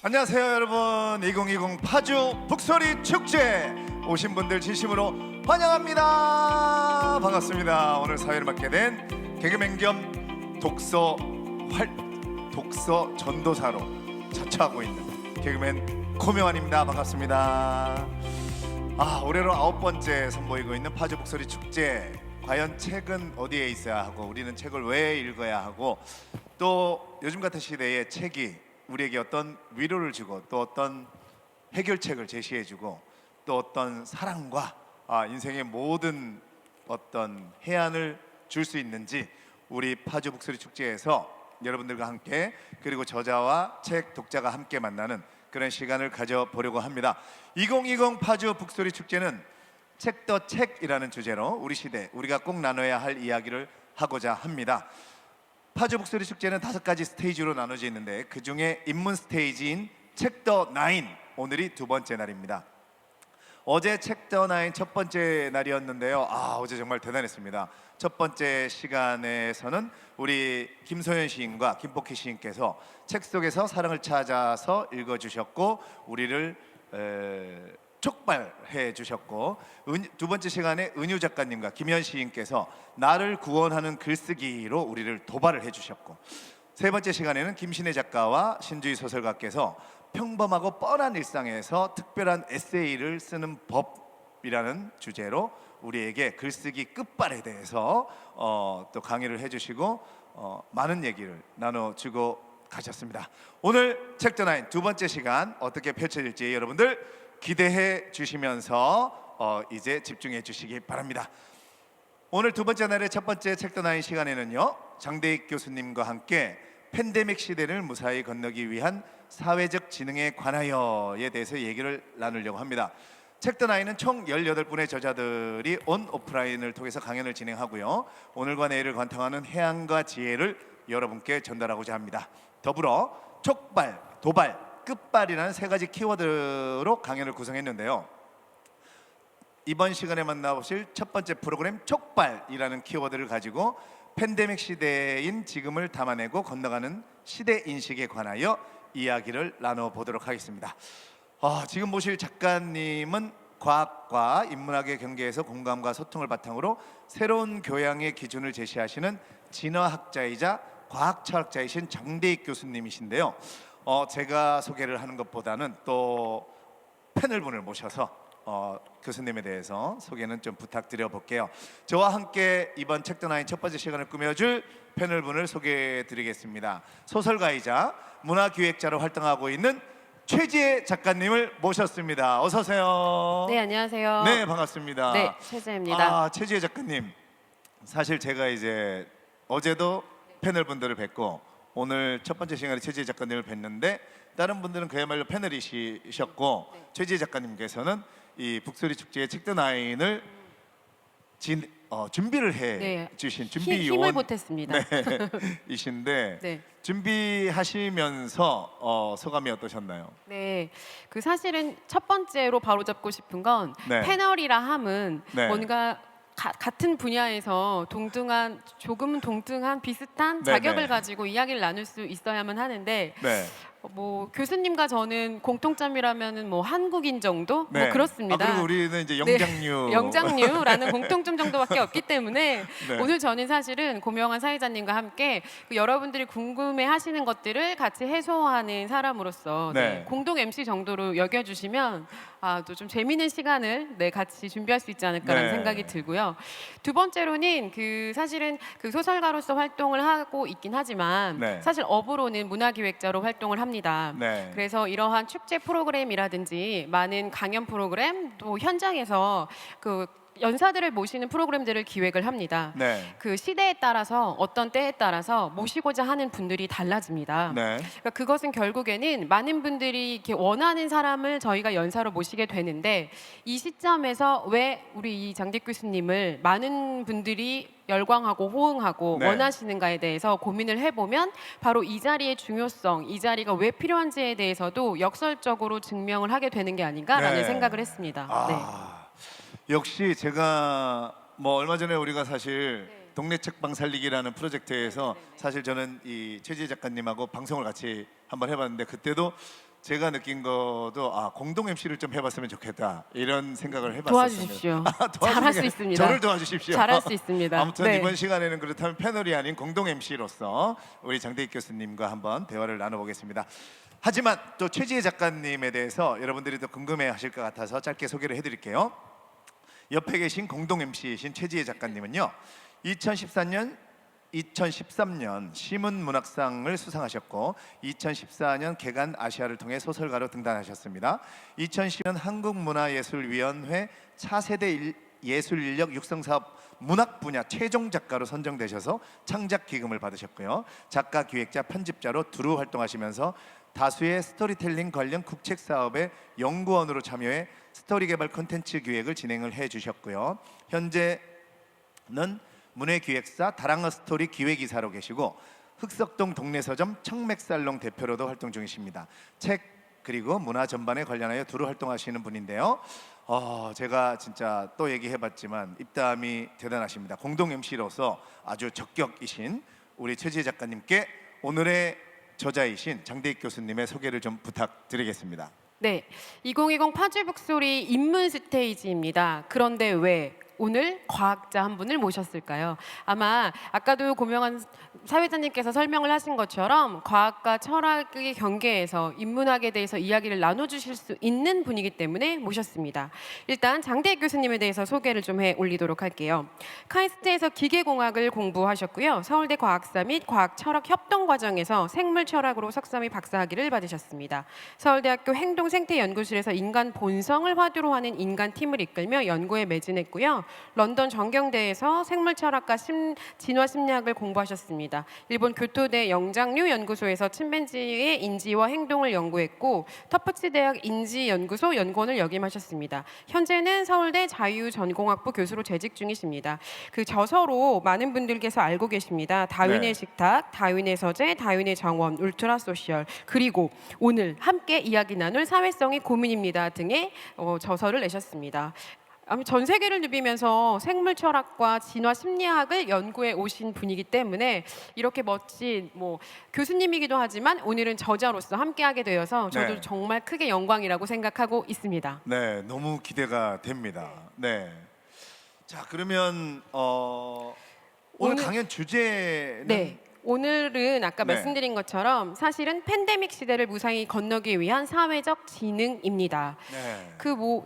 안녕하세요 여러분. 2020 파주 북소리 축제 오신 분들 진심으로 환영합니다. 반갑습니다. 오늘 사회를 맡게 된 개그맨 겸 독서 전도사로 자처하고 있는 개그맨 고명환입니다. 반갑습니다. 올해로 9번째 선보이고 있는 파주 북소리 축제. 과연 책은 어디에 있어야 하고 우리는 책을 왜 읽어야 하고 또 요즘 같은 시대에 책이 우리에게 어떤 위로를 주고 또 어떤 해결책을 제시해주고 또 어떤 사랑과 인생의 모든 어떤 해안을 줄 수 있는지 우리 파주 북소리 축제에서 여러분들과 함께 그리고 저자와 책 독자가 함께 만나는 그런 시간을 가져보려고 합니다. 2020 파주 북소리 축제는 책 더 책이라는 주제로 우리 시대 우리가 꼭 나눠야 할 이야기를 하고자 합니다. 파주 북소리 축제는 5가지 스테이지로 나눠져 있는데 그 중에 입문 스테이지인 책 더 나인, 오늘이 2번째 날입니다. 어제 책 더 나인 첫 번째 날이었는데요. 어제 정말 대단했습니다. 첫 번째 시간에서는 우리 김소연 시인과 김복희 시인께서 책 속에서 사랑을 찾아서 읽어주셨고 우리를 촉발해 주셨고, 두 번째 시간에 은유 작가님과 김현 시인께서 나를 구원하는 글쓰기로 우리를 도발을 해 주셨고, 세 번째 시간에는 김신혜 작가와 신주희 소설가께서 평범하고 뻔한 일상에서 특별한 에세이를 쓰는 법이라는 주제로 우리에게 글쓰기 끝발에 대해서 또 강의를 해주시고 많은 얘기를 나눠주고 가셨습니다. 오늘 책 더 나인 2번째 시간 어떻게 펼쳐질지 여러분들 기대해 주시면서 이제 집중해 주시기 바랍니다. 오늘 2번째 날의 첫 번째 책 더 나인 시간에는요, 장대익 교수님과 함께 팬데믹 시대를 무사히 건너기 위한 사회적 지능에 관하여에 대해서 얘기를 나누려고 합니다. 책 더 나인은 총 18분의 저자들이 온 오프라인을 통해서 강연을 진행하고요, 오늘과 내일을 관통하는 해안과 지혜를 여러분께 전달하고자 합니다. 더불어 촉발, 도발, 끝발이라는 3가지 키워드로 강연을 구성했는데요, 이번 시간에 만나보실 첫 번째 프로그램 촉발이라는 키워드를 가지고 팬데믹 시대인 지금을 담아내고 건너가는 시대 인식에 관하여 이야기를 나눠보도록 하겠습니다. 지금 보실 작가님은 과학과 인문학의 경계에서 공감과 소통을 바탕으로 새로운 교양의 기준을 제시하시는 진화학자이자 과학철학자이신 장대익 교수님이신데요, 제가 소개를 하는 것보다는 또 패널분을 모셔서 교수님에 대해서 소개는 좀 부탁드려 볼게요. 저와 함께 이번 책 더 나인 첫 번째 시간을 꾸며줄 패널분을 소개해 드리겠습니다. 소설가이자 문화기획자로 활동하고 있는 최지혜 작가님을 모셨습니다. 어서 오세요. 네, 안녕하세요. 네, 반갑습니다. 네, 최지혜입니다. 최지혜 작가님, 사실 제가 이제 어제도 패널분들을 뵙고 오늘 첫 번째 시간에 최지혜 작가님을 뵀는데 다른 분들은 그야말로 패널이셨고 최지혜 작가님께서는 이 북소리 축제의 책 더 나인을 준비를 해 주신 준비요원 힘을 보탰습니다. 이신데 네. 준비하시면서 소감이 어떠셨나요? 네, 그 사실은 첫 번째로 바로잡고 싶은 건 패널이라 함은 뭔가 같은 분야에서 조금은 동등한 비슷한 자격을 가지고 이야기를 나눌 수 있어야만 하는데 뭐 교수님과 저는 공통점이라면은 뭐 한국인 정도 뭐 그렇습니다. 그리고 우리는 이제 영장류 영장류라는 공통점 정도밖에 없기 때문에 오늘 저는 사실은 고명환 사회자님과 함께 여러분들이 궁금해하시는 것들을 같이 해소하는 사람으로서 공동 MC 정도로 여겨주시면 또 좀 재미있는 시간을 같이 준비할 수 있지 않을까라는 생각이 들고요. 두 번째로는 사실은 소설가로서 활동을 하고 있긴 하지만 사실 업으로는 문화기획자로 활동을 합니다. 그래서 이러한 축제 프로그램이라든지 많은 강연 프로그램 또 현장에서 연사들을 모시는 프로그램들을 기획을 합니다. 그 시대에 따라서 어떤 때에 따라서 모시고자 하는 분들이 달라집니다. 그러니까 그것은 결국에는 많은 분들이 이렇게 원하는 사람을 저희가 연사로 모시게 되는데 이 시점에서 왜 우리 이 장대 교수님을 많은 분들이 열광하고 호응하고 원하시는가에 대해서 고민을 해보면 바로 이 자리의 중요성, 이 자리가 왜 필요한지에 대해서도 역설적으로 증명을 하게 되는 게 아닌가라는 생각을 했습니다. 역시 제가 뭐 얼마 전에 우리가 사실 동네 책방 살리기라는 프로젝트에서 사실 저는 이 최지혜 작가님하고 방송을 같이 한번 해봤는데 그때도 제가 느낀 것도 공동 MC를 좀 해봤으면 좋겠다 이런 생각을 해봤었습니다. 도와주십시오. 잘할 수 있습니다. 저를 도와주십시오. 잘할 수 있습니다. 아무튼 네. 이번 시간에는 그렇다면 패널이 아닌 공동 MC로서 우리 장대익 교수님과 한번 대화를 나눠보겠습니다. 하지만 또 최지혜 작가님에 대해서 여러분들이 더 궁금해하실 것 같아서 짧게 소개를 해드릴게요. 옆에 계신 공동 MC이신 최지혜 작가님은요, 2013년 시문문학상을 수상하셨고 2014년 개간 아시아를 통해 소설가로 등단하셨습니다. 2010년 한국문화예술위원회 차세대 예술인력 육성사업 문학 분야 최종 작가로 선정되셔서 창작 기금을 받으셨고요. 작가, 기획자, 편집자로 두루 활동하시면서 다수의 스토리텔링 관련 국책 사업의 연구원으로 참여해 스토리 개발 콘텐츠 기획을 진행을 해주셨고요. 현재는 문예기획사 다랑어 스토리 기획이사로 계시고 흑석동 동네서점 청맥살롱 대표로도 활동 중이십니다. 책 그리고 문화 전반에 관련하여 두루 활동하시는 분인데요. 제가 진짜 또 얘기해봤지만 입담이 대단하십니다. 공동 MC로서 아주 적격이신 우리 최지혜 작가님께 오늘의 저자이신 장대익 교수님의 소개를 좀 부탁드리겠습니다. 네, 2020 파주 북소리 입문 스테이지입니다. 그런데 왜 오늘 과학자 한 분을 모셨을까요? 아마 아까도 고명한 사회자님께서 설명을 하신 것처럼 과학과 철학의 경계에서 인문학에 대해서 이야기를 나눠주실 수 있는 분이기 때문에 모셨습니다. 일단 장대익 교수님에 대해서 소개를 좀 해 올리도록 할게요. 카이스트에서 기계공학을 공부하셨고요. 서울대 과학사 및 과학철학협동과정에서 생물철학으로 석사 및 박사학위를 받으셨습니다. 서울대학교 행동생태연구실에서 인간 본성을 화두로 하는 인간팀을 이끌며 연구에 매진했고요. 런던 정경대에서 생물철학과 진화 심리학을 공부하셨습니다. 일본 교토대 영장류 연구소에서 침팬지의 인지와 행동을 연구했고 터프츠 대학 인지연구소 연구원을 역임하셨습니다. 현재는 서울대 자유전공학부 교수로 재직 중이십니다. 그 저서로 많은 분들께서 알고 계십니다. 다윈의 식탁, 다윈의 서재, 다윈의 정원, 울트라 소셜, 그리고 오늘 함께 이야기 나눌 사회성의 고민입니다 등의 저서를 내셨습니다. 전 세계를 누비면서 생물 철학과 진화 심리학을 연구해 오신 분이기 때문에 이렇게 멋진 교수님이기도 하지만 오늘은 저자로서 함께하게 되어서 저도 정말 크게 영광이라고 생각하고 있습니다. 네, 너무 기대가 됩니다. 네. 자, 그러면 오늘 강연 주제는 오늘은 아까 말씀드린 것처럼 사실은 팬데믹 시대를 무사히 건너기 위한 사회적 지능입니다.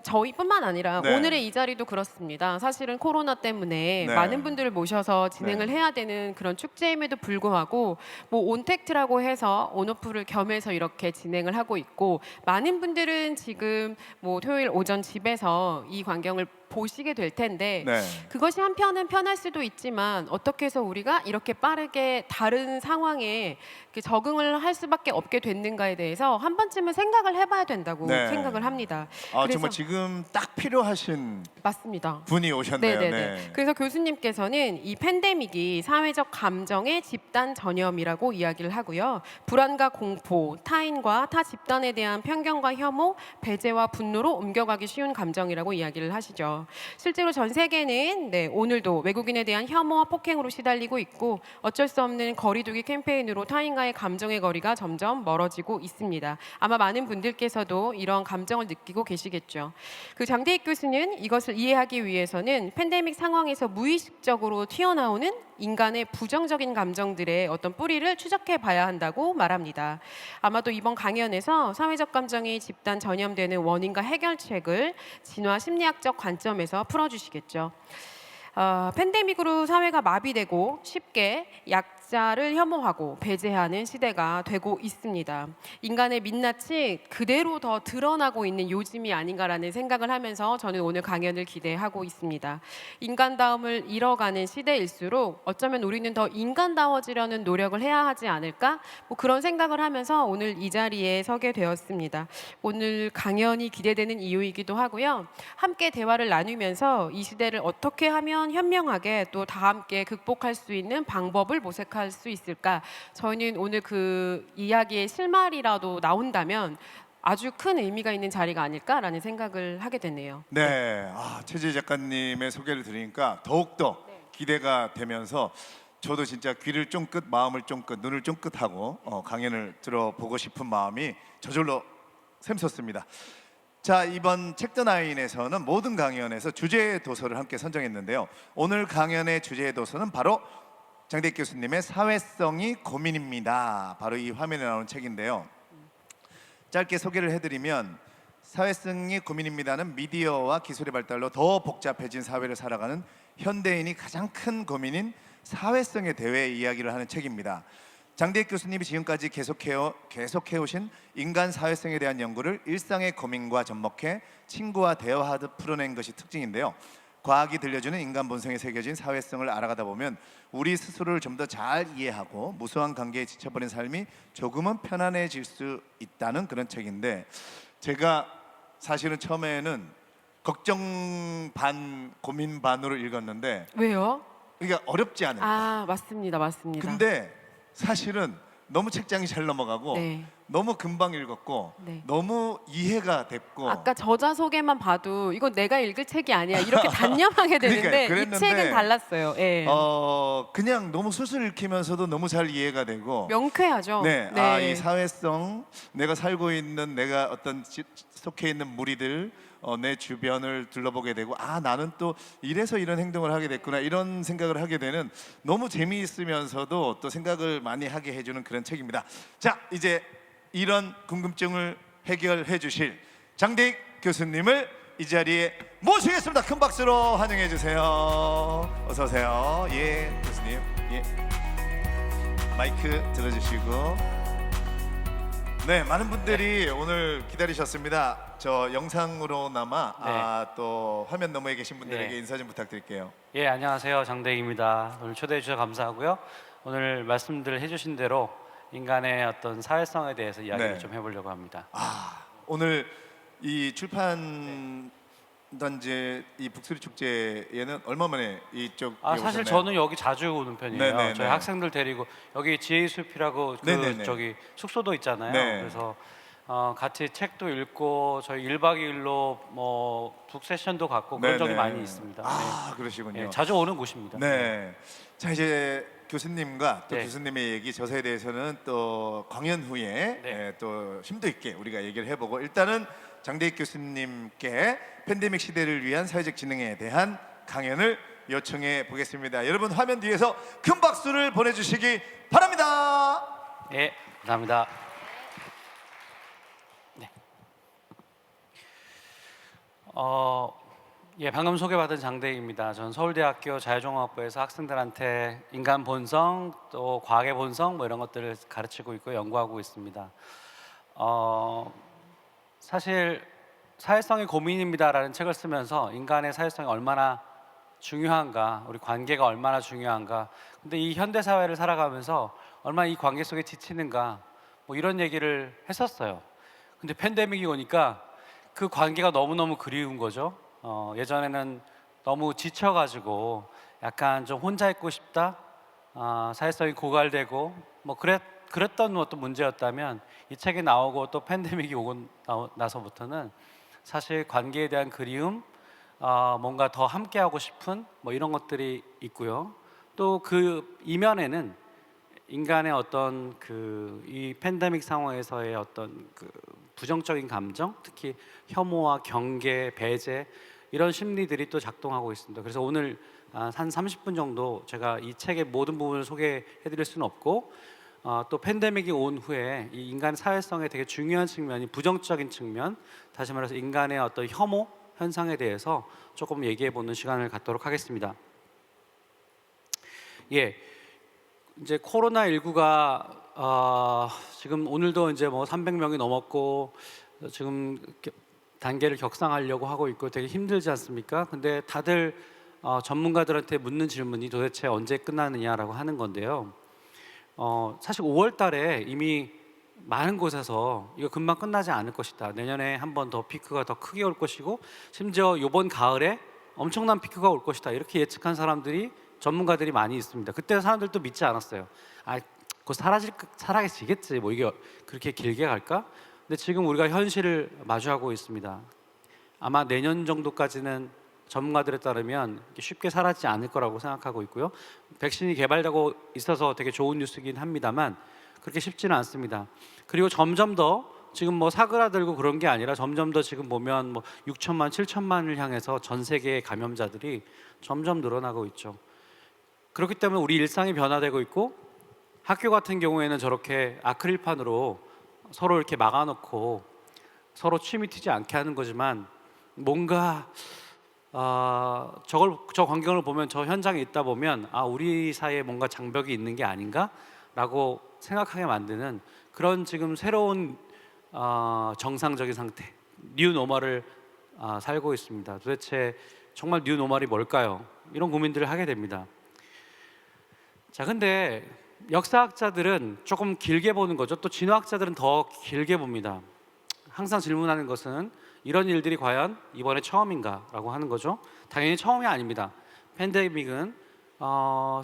저희뿐만 아니라 오늘의 이 자리도 그렇습니다. 사실은 코로나 때문에 많은 분들을 모셔서 진행을 해야 되는 그런 축제임에도 불구하고 온택트라고 해서 온오프를 겸해서 이렇게 진행을 하고 있고 많은 분들은 지금 토요일 오전 집에서 이 광경을 보시게 될 텐데 그것이 한편은 편할 수도 있지만 어떻게 해서 우리가 이렇게 빠르게 다른 상황에 적응을 할 수밖에 없게 됐는가에 대해서 한 번쯤은 생각을 해봐야 된다고 생각을 합니다. 정말 지금 딱 필요하신 맞습니다. 분이 오셨네요. 그래서 교수님께서는 이 팬데믹이 사회적 감정의 집단 전염이라고 이야기를 하고요. 불안과 공포, 타인과 타 집단에 대한 편견과 혐오, 배제와 분노로 옮겨가기 쉬운 감정이라고 이야기를 하시죠. 실제로 전 세계는 오늘도 외국인에 대한 혐오와 폭행으로 시달리고 있고 어쩔 수 없는 거리두기 캠페인으로 타인과의 감정의 거리가 점점 멀어지고 있습니다. 아마 많은 분들께서도 이런 감정을 느끼고 계시겠죠. 장대익 교수는 이것을 이해하기 위해서는 팬데믹 상황에서 무의식적으로 튀어나오는 인간의 부정적인 감정들의 어떤 뿌리를 추적해 봐야 한다고 말합니다. 아마도 이번 강연에서 사회적 감정이 집단 전염되는 원인과 해결책을 진화 심리학적 관점에서 풀어주시겠죠. 팬데믹으로 사회가 마비되고 쉽게 약자를 혐오하고 배제하는 시대가 되고 있습니다. 인간의 민낯이 그대로 더 드러나고 있는 요즘이 아닌가라는 생각을 하면서 저는 오늘 강연을 기대하고 있습니다. 인간다움을 잃어가는 시대일수록 어쩌면 우리는 더 인간다워지려는 노력을 해야 하지 않을까? 그런 생각을 하면서 오늘 이 자리에 서게 되었습니다. 오늘 강연이 기대되는 이유이기도 하고요. 함께 대화를 나누면서 이 시대를 어떻게 하면 현명하게 또 다 함께 극복할 수 있는 방법을 모색할 수 있을까? 저희는 오늘 그 이야기의 실마리라도 나온다면 아주 큰 의미가 있는 자리가 아닐까라는 생각을 하게 되네요. 최지혜 작가님의 소개를 들으니까 더욱더 기대가 되면서 저도 진짜 귀를 쫑긋, 마음을 쫑긋, 눈을 쫑긋하고 강연을 들어보고 싶은 마음이 저절로 샘솟습니다. 자, 이번 책더나인에서는 모든 강연에서 주제 도서를 함께 선정했는데요. 오늘 강연의 주제 도서는 바로 장대익 교수님의 사회성이 고민입니다. 바로 이 화면에 나오는 책인데요. 짧게 소개를 해드리면 사회성이 고민입니다는 미디어와 기술의 발달로 더 복잡해진 사회를 살아가는 현대인이 가장 큰 고민인 사회성에 대해 이야기를 하는 책입니다. 장대익 교수님이 지금까지 계속해오신 인간 사회성에 대한 연구를 일상의 고민과 접목해 친구와 대화하듯 풀어낸 것이 특징인데요. 과학이 들려주는 인간 본성에 새겨진 사회성을 알아가다 보면 우리 스스로를 좀 더 잘 이해하고 무수한 관계에 지쳐버린 삶이 조금은 편안해질 수 있다는 그런 책인데, 제가 사실은 처음에는 걱정 반 고민 반으로 읽었는데 왜요? 그러니까 어렵지 않을까. 아, 맞습니다. 맞습니다. 근데 사실은 너무 책장이 잘 넘어가고 네. 너무 금방 읽었고 네. 너무 이해가 됐고. 아까 저자 소개만 봐도 이건 내가 읽을 책이 아니야 이렇게 단념하게 되는데 그러니까요. 이 책은 달랐어요. 예. 그냥 너무 술술 읽히면서도 너무 잘 이해가 되고 명쾌하죠. 네, 네. 이 사회성, 내가 살고 있는, 내가 어떤 속해 있는 무리들, 내 주변을 둘러보게 되고, 아, 나는 또 이래서 이런 행동을 하게 됐구나, 이런 생각을 하게 되는, 너무 재미있으면서도 또 생각을 많이 하게 해주는 그런 책입니다. 자, 이제 이런 궁금증을 해결해 주실 장대익 교수님을 이 자리에 모시겠습니다. 큰 박수로 환영해 주세요. 어서 오세요. 예, 교수님. 예. 마이크 들어주시고. 네, 많은 분들이 오늘 기다리셨습니다. 저 영상으로나마 또 화면 너머에 계신 분들에게 인사 좀 부탁드릴게요. 예, 안녕하세요. 장대익입니다. 오늘 초대해 주셔서 감사하고요. 오늘 말씀들 해주신 대로 인간의 어떤 사회성에 대해서 이야기를 좀 해보려고 합니다. 오늘 이 출판 단지 이 북소리 축제에는 얼마 만에 이쪽 사실 오셨나요? 저는 여기 자주 오는 편이에요. 네네네. 저희 학생들 데리고 여기 지혜의 숲이라고 네네네. 저기 숙소도 있잖아요. 네. 그래서 같이 책도 읽고 저희 1박 2일로 뭐 북세션도 갖고 그런 적이 네네. 많이 있습니다. 그러시군요. 네, 자주 오는 곳입니다. 네. 자, 이제 교수님과 또 네. 교수님의 얘기, 저서에 대해서는 또 강연 후에 네. 또 심도 있게 우리가 얘기를 해보고, 일단은 장대익 교수님께 팬데믹 시대를 위한 사회적 진흥에 대한 강연을 요청해 보겠습니다. 여러분 화면 뒤에서 큰 박수를 보내주시기 바랍니다. 예, 감사합니다. 네. 방금 소개받은 장대익입니다. 전 서울대학교 자유종합부에서 학생들한테 인간 본성, 또 과학의 본성 뭐 이런 것들을 가르치고 있고 연구하고 있습니다. 사실 사회성이 고민입니다라는 책을 쓰면서 인간의 사회성이 얼마나 중요한가, 우리 관계가 얼마나 중요한가, 근데 이 현대 사회를 살아가면서 얼마나 이 관계 속에 지치는가, 뭐 이런 얘기를 했었어요. 근데 팬데믹이 오니까 그 관계가 너무너무 그리운 거죠. 예전에는 너무 지쳐가지고 약간 좀 혼자 있고 싶다, 사회성이 고갈되고 뭐 그랬던 어떤 문제였다면, 이 책이 나오고 또 팬데믹이 오고 나서부터는 사실 관계에 대한 그리움, 뭔가 더 함께하고 싶은 뭐 이런 것들이 있고요. 또 그 이면에는 인간의 어떤 이 팬데믹 상황에서의 어떤 그 부정적인 감정, 특히 혐오와 경계, 배제 이런 심리들이 또 작동하고 있습니다. 그래서 오늘 한 30분 정도 제가 이 책의 모든 부분을 소개해드릴 수는 없고, 또 팬데믹이 온 후에 이 인간 사회성의 되게 중요한 측면이 부정적인 측면, 다시 말해서 인간의 어떤 혐오 현상에 대해서 조금 얘기해보는 시간을 갖도록 하겠습니다. 예, 이제 코로나19가 지금 오늘도 이제 뭐 300명이 넘었고 지금 단계를 격상하려고 하고 있고 되게 힘들지 않습니까? 근데 다들 전문가들한테 묻는 질문이 도대체 언제 끝나느냐라고 하는 건데요. 사실 5월 달에 이미 많은 곳에서 이거 금방 끝나지 않을 것이다, 내년에 한 번 더 피크가 더 크게 올 것이고 심지어 이번 가을에 엄청난 피크가 올 것이다, 이렇게 예측한 사람들이, 전문가들이 많이 있습니다. 그때 사람들도 믿지 않았어요. 곧 사라지겠지, 뭐 이게 그렇게 길게 갈까? 근데 지금 우리가 현실을 마주하고 있습니다. 아마 내년 정도까지는 전문가들에 따르면 쉽게 사라지지 않을 거라고 생각하고 있고요. 백신이 개발되고 있어서 되게 좋은 뉴스긴 합니다만 그렇게 쉽지는 않습니다. 그리고 점점 더 지금 뭐 사그라들고 그런 게 아니라 점점 더 지금 보면 뭐 6천만, 7천만을 향해서 전 세계의 감염자들이 점점 늘어나고 있죠. 그렇기 때문에 우리 일상이 변화되고 있고 학교 같은 경우에는 저렇게 아크릴판으로 서로 이렇게 막아놓고 서로 침이 튀지 않게 하는 거지만 뭔가 저 광경을 보면 저 현장에 있다 보면 우리 사이에 뭔가 장벽이 있는 게 아닌가라고 생각하게 만드는 그런 지금 새로운 정상적인 상태, 뉴 노멀을 살고 있습니다. 도대체 정말 뉴 노멀이 뭘까요? 이런 고민들을 하게 됩니다. 자, 근데 역사학자들은 조금 길게 보는 거죠. 또 진화학자들은 더 길게 봅니다. 항상 질문하는 것은 이런 일들이 과연 이번에 처음인가? 라고 하는 거죠. 당연히 처음이 아닙니다. 팬데믹은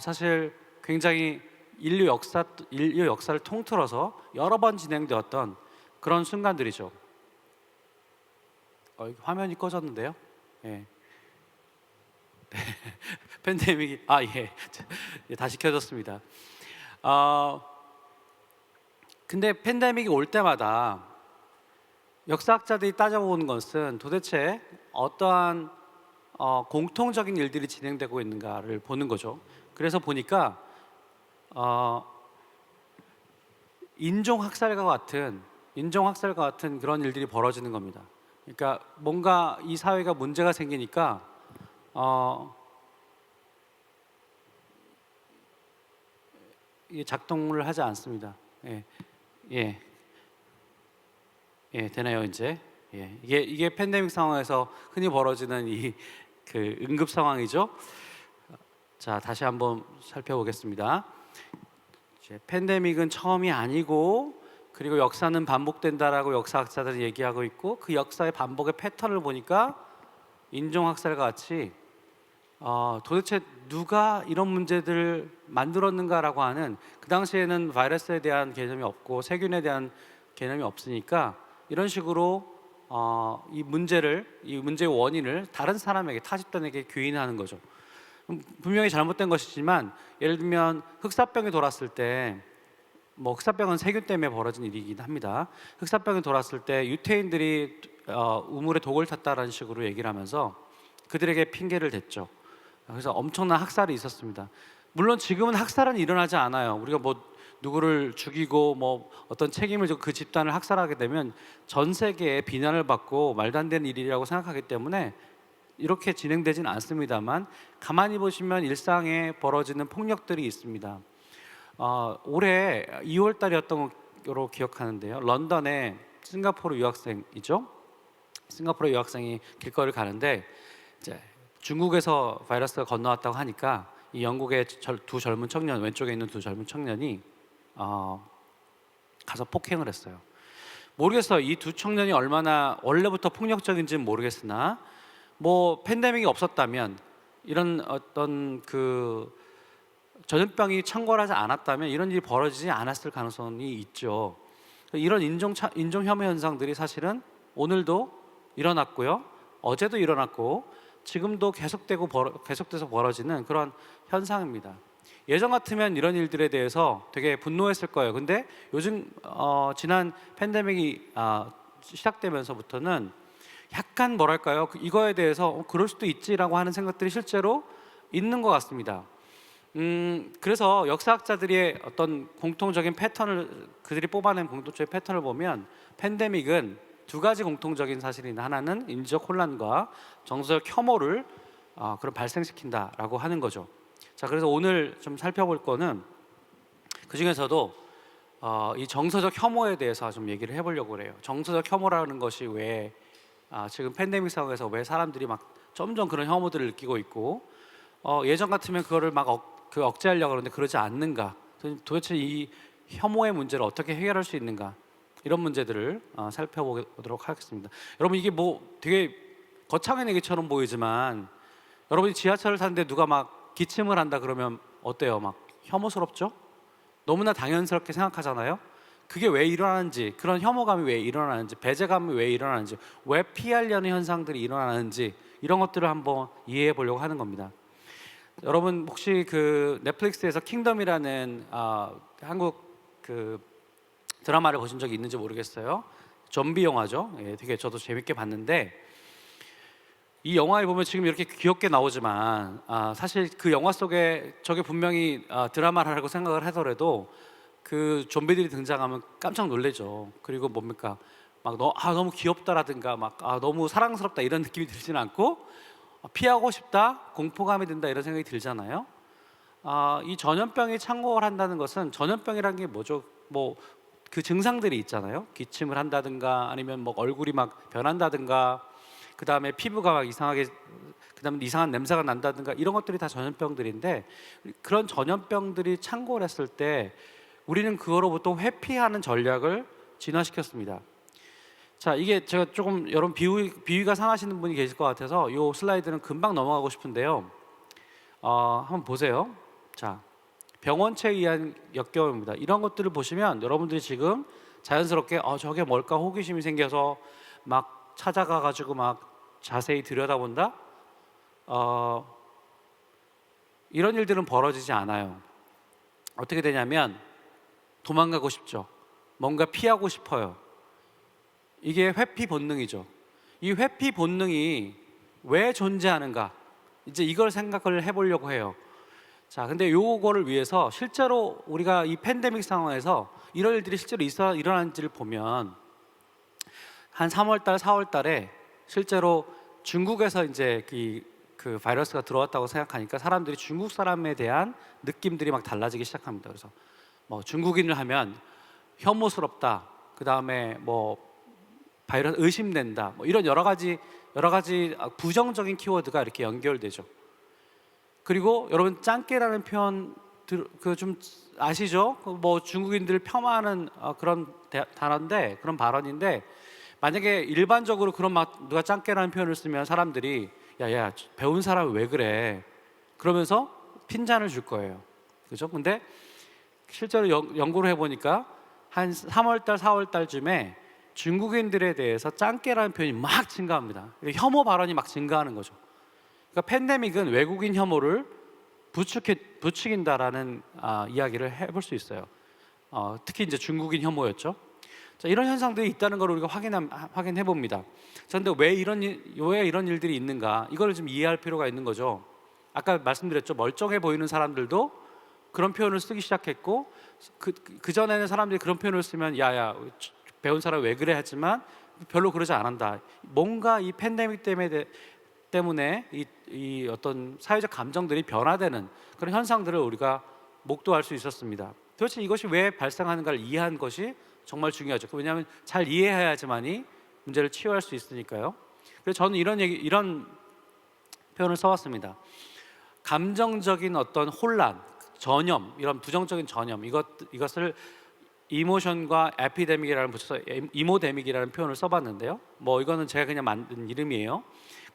사실 굉장히 인류 역사를 통틀어서 여러 번 진행되었던 그런 순간들이죠. 화면이 꺼졌는데요. 예. 네. 팬데믹이 예, 다시 켜졌습니다. 근데 팬데믹이 올 때마다 역사학자들이 따져보는 것은 도대체 어떠한 공통적인 일들이 진행되고 있는가를 보는 거죠. 그래서 보니까 인종학살과 같은 그런 일들이 벌어지는 겁니다. 그러니까 뭔가 이 사회가 문제가 생기니까 이게 작동을 하지 않습니다. 되나요 이제? 이게 팬데믹 상황에서 흔히 벌어지는 그 응급 상황이죠. 자, 다시 한번 살펴보겠습니다. 이제 팬데믹은 처음이 아니고 그리고 역사는 반복된다라고 역사학자들이 얘기하고 있고 그 역사의 반복의 패턴을 보니까 인종학살과 같이 도대체 누가 이런 문제들을 만들었는가라고 하는 그 당시에는 바이러스에 대한 개념이 없고 세균에 대한 개념이 없으니까 이런 식으로 이 문제의 원인을 다른 사람에게 타 집단에게 규인하는 거죠. 분명히 잘못된 것이지만 예를 들면 흑사병이 돌았을 때 흑사병은 세균 때문에 벌어진 일이긴 합니다. 흑사병이 돌았을 때 유태인들이 우물에 독을 탔다라는 식으로 얘기를 하면서 그들에게 핑계를 댔죠. 그래서 엄청난 학살이 있었습니다. 물론 지금은 학살은 일어나지 않아요. 우리가 누구를 죽이고 어떤 책임을 지고 그 집단을 학살하게 되면 전 세계에 비난을 받고 말도 안 되는 일이라고 생각하기 때문에 이렇게 진행되진 않습니다만 가만히 보시면 일상에 벌어지는 폭력들이 있습니다. 올해 2월 달이었던 걸로 기억하는데요. 런던에 싱가포르 유학생이죠. 싱가포르 유학생이 길거리를 가는데 이제 중국에서 바이러스가 건너왔다고 하니까 이 영국의 두 젊은 청년, 왼쪽에 있는 두 젊은 청년이 가서 폭행을 했어요. 모르겠어요. 이 두 청년이 얼마나 원래부터 폭력적인지는 모르겠으나 팬데믹이 없었다면 이런 어떤 그 전염병이 창궐하지 않았다면 이런 일이 벌어지지 않았을 가능성이 있죠. 이런 인종 혐오 현상들이 사실은 오늘도 일어났고요. 어제도 일어났고 지금도 계속돼서 벌어지는 그런 현상입니다. 예전 같으면 이런 일들에 대해서 되게 분노했을 거예요. 근데 요즘 지난 팬데믹이 시작되면서부터는 약간 뭐랄까요? 이거에 대해서 그럴 수도 있지라고 하는 생각들이 실제로 있는 것 같습니다. 그래서 역사학자들의 어떤 공통적인 패턴을 그들이 뽑아낸 공통적인 패턴을 보면 팬데믹은 두 가지 공통적인 사실인 하나는 인지적 혼란과 정서적 혐오를 그런 발생시킨다라고 하는 거죠. 자, 그래서 오늘 좀 살펴볼 거는 그 중에서도 이 정서적 혐오에 대해서 좀 얘기를 해보려고 그래요. 정서적 혐오라는 것이 왜 지금 팬데믹 상황에서 왜 사람들이 막 점점 그런 혐오들을 느끼고 있고 예전 같으면 그거를 억제하려고 그러는데 그러지 않는가? 도대체 이 혐오의 문제를 어떻게 해결할 수 있는가? 이런 문제들을 살펴보도록 하겠습니다. 여러분 이게 되게 거창한 얘기처럼 보이지만 여러분이 지하철을 타는데 누가 막 기침을 한다 그러면 어때요? 막 혐오스럽죠? 너무나 당연스럽게 생각하잖아요. 그게 왜 일어나는지, 그런 혐오감이 왜 일어나는지, 배제감이 왜 일어나는지, 왜 피하려는 현상들이 일어나는지 이런 것들을 한번 이해해 보려고 하는 겁니다. 여러분 혹시 그 넷플릭스에서 킹덤이라는 한국 그 드라마를 보신 적이 있는지 모르겠어요. 좀비 영화죠. 예, 되게 저도 재밌게 봤는데 이 영화에 보면 지금 이렇게 귀엽게 나오지만 사실 그 영화 속에 저게 분명히 드라마라고 생각을 하더라도 그 좀비들이 등장하면 깜짝 놀래죠. 그리고 뭡니까? 막 너무 귀엽다라든가 막 너무 사랑스럽다 이런 느낌이 들지는 않고 피하고 싶다, 공포감이 든다 이런 생각이 들잖아요. 이 전염병이 창궐을 한다는 것은 전염병이라는 게 뭐죠? 뭐 그 증상들이 있잖아요. 기침을 한다든가 아니면 뭐 얼굴이 막 변한다든가 그 다음에 피부가 막 이상하게 그 다음에 이상한 냄새가 난다든가 이런 것들이 다 전염병들인데 그런 전염병들이 창궐했을 때 우리는 그거로부터 회피하는 전략을 진화시켰습니다. 자, 이게 제가 조금 여러분 비위가 상하시는 분이 계실 것 같아서 이 슬라이드는 금방 넘어가고 싶은데요. 한번 보세요. 자, 병원체에 의한 역경입니다. 이런 것들을 보시면 여러분들이 지금 자연스럽게 저게 뭘까 호기심이 생겨서 막 찾아가 가지고 막 자세히 들여다본다. 이런 일들은 벌어지지 않아요. 어떻게 되냐면 도망가고 싶죠. 뭔가 피하고 싶어요. 이게 회피 본능이죠. 이 회피 본능이 왜 존재하는가? 이제 이걸 생각을 해보려고 해요. 자, 근데 요거를 위해서 실제로 우리가 이 팬데믹 상황에서 이런 일들이 실제로 일어난지를 보면 한 3월달, 4월달에 실제로 중국에서 이제 그 바이러스가 들어왔다고 생각하니까 사람들이 중국 사람에 대한 느낌들이 막 달라지기 시작합니다. 그래서 뭐 중국인을 하면 혐오스럽다. 그 다음에 뭐 바이러스 의심된다. 뭐 이런 여러 가지 부정적인 키워드가 이렇게 연결되죠. 그리고 여러분 짱깨라는 표현 그 좀 아시죠? 뭐 중국인들을 폄하하는 그런 단어인데 그런 발언인데 만약에 일반적으로 그런 누가 짱깨라는 표현을 쓰면 사람들이 야야 배운 사람 왜 그래? 그러면서 핀잔을 줄 거예요. 그죠? 근데 실제로 연구를 해보니까 한 3월달, 4월달쯤에 중국인들에 대해서 짱깨라는 표현이 막 증가합니다. 혐오 발언이 막 증가하는 거죠. 그러니까 팬데믹은 외국인 혐오를 부추긴다라는 이야기를 해볼 수 있어요. 특히 이제 중국인 혐오였죠. 자, 이런 현상들이 있다는 걸 우리가 확인해 봅니다. 그런데 왜 이런 일들이 있는가? 이걸 좀 이해할 필요가 있는 거죠. 아까 말씀드렸죠. 멀쩡해 보이는 사람들도 그런 표현을 쓰기 시작했고 그 전에는 사람들이 그런 표현을 쓰면 야야 배운 사람 왜 그래 했지만 별로 그러지 않았다. 뭔가 이 팬데믹 때문에 이 어떤 사회적 감정들이 변화되는 그런 현상들을 우리가 목도할 수 있었습니다. 도대체 이것이 왜 발생하는가를 이해한 것이 정말 중요하죠. 왜냐하면 잘 이해해야지만이 문제를 치유할 수 있으니까요. 그래서 저는 이런 표현을 써왔습니다. 감정적인 어떤 혼란, 전염, 이런 부정적인 전염 이것을 이모션과 에피데믹이라는 붙여서 이모데믹이라는 표현을 써봤는데요. 뭐 이거는 제가 그냥 만든 이름이에요.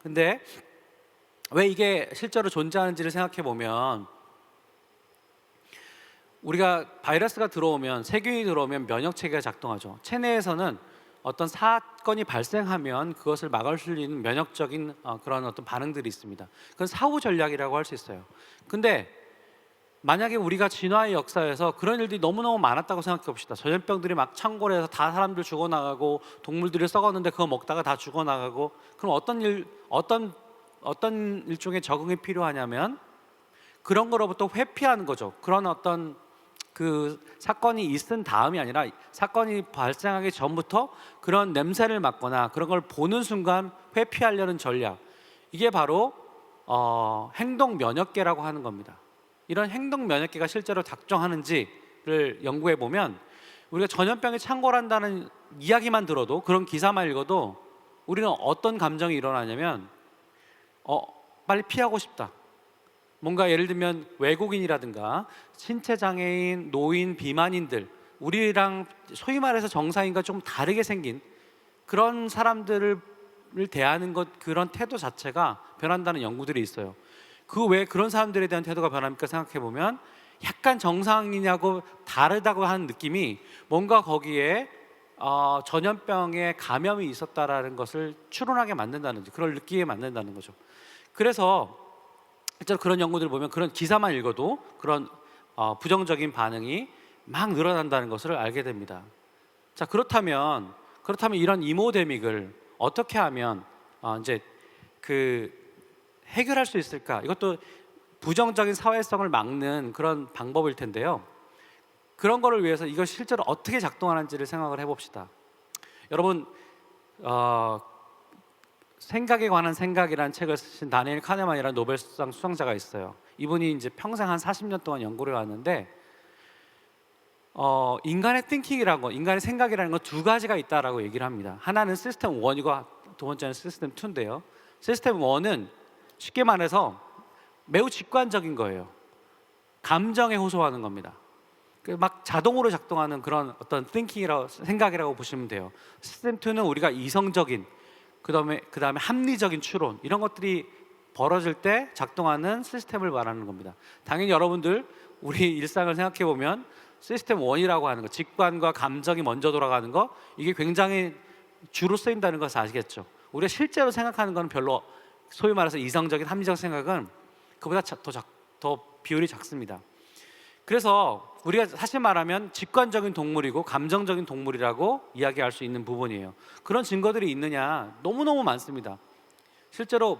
근데 왜 이게 실제로 존재하는지를 생각해 보면 우리가 바이러스가 들어오면 세균이 들어오면 면역 체계가 작동하죠. 체내에서는 어떤 사건이 발생하면 그것을 막을 수 있는 면역적인 그런 어떤 반응들이 있습니다. 그건 사후 전략이라고 할 수 있어요. 근데 만약에 우리가 진화의 역사에서 그런 일들이 너무너무 많았다고 생각해 봅시다. 전염병들이 막 창궐해서 다 사람들 죽어나가고 동물들이 썩었는데 그거 먹다가 다 죽어나가고 그럼 어떤 일종의 적응이 필요하냐면 그런 거로부터 회피하는 거죠. 그런 어떤 그 사건이 있은 다음이 아니라 사건이 발생하기 전부터 그런 냄새를 맡거나 그런 걸 보는 순간 회피하려는 전략, 이게 바로 행동 면역계라고 하는 겁니다. 이런 행동 면역계가 실제로 작동하는지를 연구해 보면 우리가 전염병이 창궐한다는 이야기만 들어도 그런 기사만 읽어도 우리는 어떤 감정이 일어나냐면 빨리 피하고 싶다. 뭔가 예를 들면 외국인이라든가 신체장애인, 노인, 비만인들, 우리랑 소위 말해서 정상인과 좀 다르게 생긴 그런 사람들을 대하는 그런 태도 자체가 변한다는 연구들이 있어요. 그 왜 그런 사람들에 대한 태도가 변합니까? 생각해 보면 약간 정상이냐고 다르다고 하는 느낌이 뭔가 거기에 전염병에 감염이 있었다라는 것을 추론하게 만든다는 거죠. 그걸 느끼게 만든다는 거죠. 그래서 실제로 그런 연구들을 보면 그런 기사만 읽어도 그런 부정적인 반응이 막 늘어난다는 것을 알게 됩니다. 자, 그렇다면 그렇다면 이런 이모데믹을 어떻게 하면 이제 그 해결할 수 있을까? 이것도 부정적인 사회성을 막는 그런 방법일 텐데요. 그런 거를 위해서 이걸 실제로 어떻게 작동하는지를 생각을 해봅시다. 여러분, 생각에 관한 생각이라는 책을 쓰신 다니엘 카네만이라는 노벨상 수상자가 있어요. 이분이 이제 평생 한 40년 동안 연구를 해왔는데 인간의 띵킹이라는 거, 인간의 생각이라는 건 두 가지가 있다라고 얘기를 합니다. 하나는 시스템 1이고 두 번째는 시스템 2인데요. 시스템 1은 쉽게 말해서 매우 직관적인 거예요. 감정에 호소하는 겁니다. 막 자동으로 작동하는 그런 어떤 띵킹이라고 생각이라고 보시면 돼요. 시스템 2는 우리가 이성적인 그다음에 합리적인 추론 이런 것들이 벌어질 때 작동하는 시스템을 말하는 겁니다. 당연히 여러분들 우리 일상을 생각해 보면 시스템 1이라고 하는 거, 직관과 감정이 먼저 돌아가는 거, 이게 굉장히 주로 쓰인다는 것을 아시겠죠? 우리가 실제로 생각하는 건 별로, 소위 말해서 이성적인 합리적 생각은 그보다 더 비율이 작습니다. 그래서 우리가 사실 말하면 직관적인 동물이고 감정적인 동물이라고 이야기할 수 있는 부분이에요. 그런 증거들이 있느냐? 너무너무 많습니다. 실제로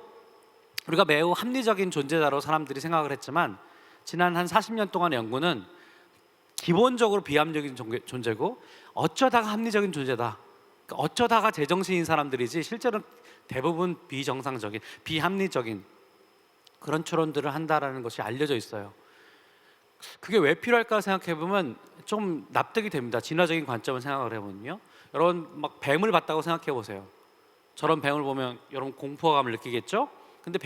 우리가 매우 합리적인 존재자로 사람들이 생각을 했지만 지난 한 40년 동안의 연구는 기본적으로 비합리적인 존재고 어쩌다가 합리적인 존재다, 그러니까 어쩌다가 제정신인 사람들이지 실제로는 대부분 비정상적인, 비합리적인 그런 추론들을 한다라는 것이 알려져 있어요. 그게 왜 필요할까 생각해 보면 좀 납득이 됩니다. 진화적인 관점을 생각을 해보면요. 여러분 막 뱀을 봤다고 생각해 보세요. 저런 뱀을 보면 여러분 공포감을 느끼겠죠? 근데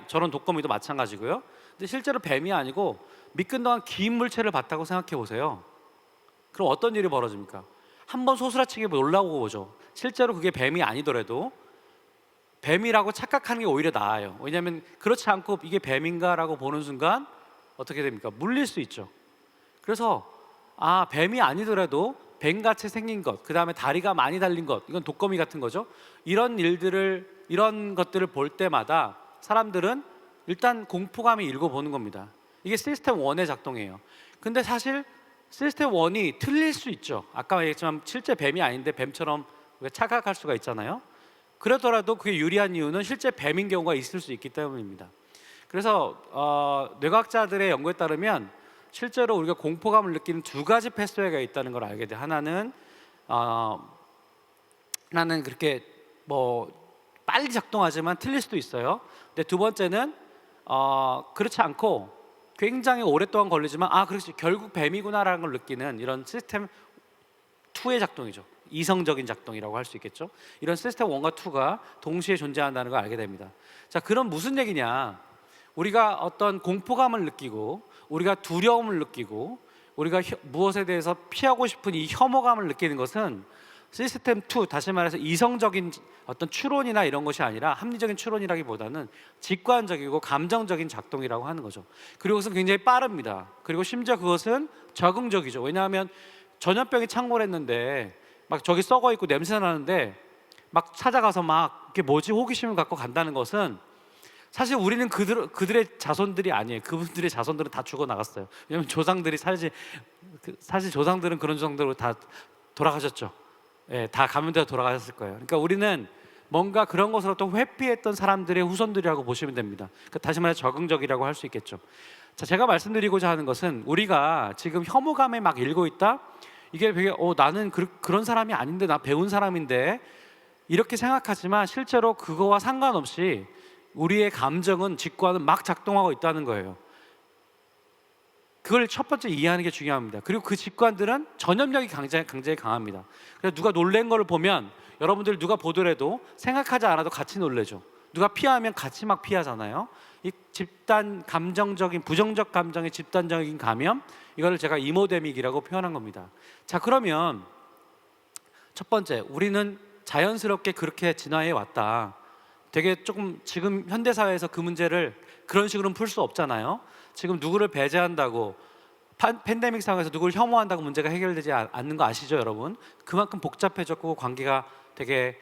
저런 독거미도 마찬가지고요. 근데 실제로 뱀이 아니고 미끈덩한 긴 물체를 봤다고 생각해 보세요. 그럼 어떤 일이 벌어집니까? 한번 소스라치게 놀라고 보죠. 실제로 그게 뱀이 아니더라도 뱀이라고 착각하는 게 오히려 나아요. 왜냐하면 그렇지 않고 이게 뱀인가라고 보는 순간 어떻게 됩니까? 물릴 수 있죠. 그래서 뱀이 아니더라도 뱀같이 생긴 것, 그 다음에 다리가 많이 달린 것, 이건 독거미 같은 거죠. 이런 것들을 볼 때마다 사람들은 일단 공포감이 일고 보는 겁니다. 이게 시스템 1의 작동이에요. 근데 사실 시스템 1이 틀릴 수 있죠. 아까 얘기했지만 실제 뱀이 아닌데 뱀처럼 우리가 착각할 수가 있잖아요. 그러더라도 그게 유리한 이유는 실제 뱀인 경우가 있을 수 있기 때문입니다. 그래서 뇌과학자들의 연구에 따르면 실제로 우리가 공포감을 느끼는 두 가지 패스웨이가 있다는 걸 알게 돼요. 하나는 그렇게 빨리 작동하지만 틀릴 수도 있어요. 근데 두 번째는 그렇지 않고 굉장히 오랫동안 걸리지만 그렇지 결국 뱀이구나라는 걸 느끼는 이런 시스템 2의 작동이죠. 이성적인 작동이라고 할 수 있겠죠. 이런 시스템 1과 2가 동시에 존재한다는 걸 알게 됩니다. 자, 그럼 무슨 얘기냐? 우리가 어떤 공포감을 느끼고 우리가 두려움을 느끼고 우리가 무엇에 대해서 피하고 싶은 이 혐오감을 느끼는 것은 시스템 2, 다시 말해서 이성적인 어떤 추론이나 이런 것이 아니라 합리적인 추론이라기보다는 직관적이고 감정적인 작동이라고 하는 거죠. 그리고 그것은 굉장히 빠릅니다. 그리고 심지어 그것은 적응적이죠. 왜냐하면 전염병이 창궐했는데 막 저기 썩어 있고 냄새 나는데 막 찾아가서 막 이게 뭐지 호기심을 갖고 간다는 것은 사실 우리는 그들의 자손들이 아니에요. 그분들의 자손들은 다 죽어 나갔어요. 왜냐하면 조상들이 사실 조상들은 그런 조상들로 다 돌아가셨죠. 예, 다 감염돼서 돌아가셨을 거예요. 그러니까 우리는 뭔가 그런 것으로부터 회피했던 사람들의 후손들이라고 보시면 됩니다. 그러니까 다시 말해 적응적이라고 할 수 있겠죠. 자, 제가 말씀드리고자 하는 것은 우리가 지금 혐오감에 막 일고 있다. 이게 되게 나는 그런 사람이 아닌데 나 배운 사람인데 이렇게 생각하지만 실제로 그거와 상관없이 우리의 감정은 직관은 막 작동하고 있다는 거예요. 그걸 첫 번째 이해하는 게 중요합니다. 그리고 그 직관들은 전염력이 굉장히 강합니다. 그래서 누가 놀란 거를 보면 여러분들 누가 보더라도 생각하지 않아도 같이 놀래죠. 누가 피하면 같이 막 피하잖아요. 이 집단 감정적인 부정적 감정의 집단적인 감염, 이걸 제가 이모데믹이라고 표현한 겁니다. 자, 그러면 첫 번째, 우리는 자연스럽게 그렇게 진화해 왔다. 되게 조금 지금 현대 사회에서 그 문제를 그런 식으로는 풀 수 없잖아요. 지금 누구를 배제한다고 팬데믹 상황에서 누구를 혐오한다고 문제가 해결되지 않는 거 아시죠, 여러분? 그만큼 복잡해졌고 관계가 되게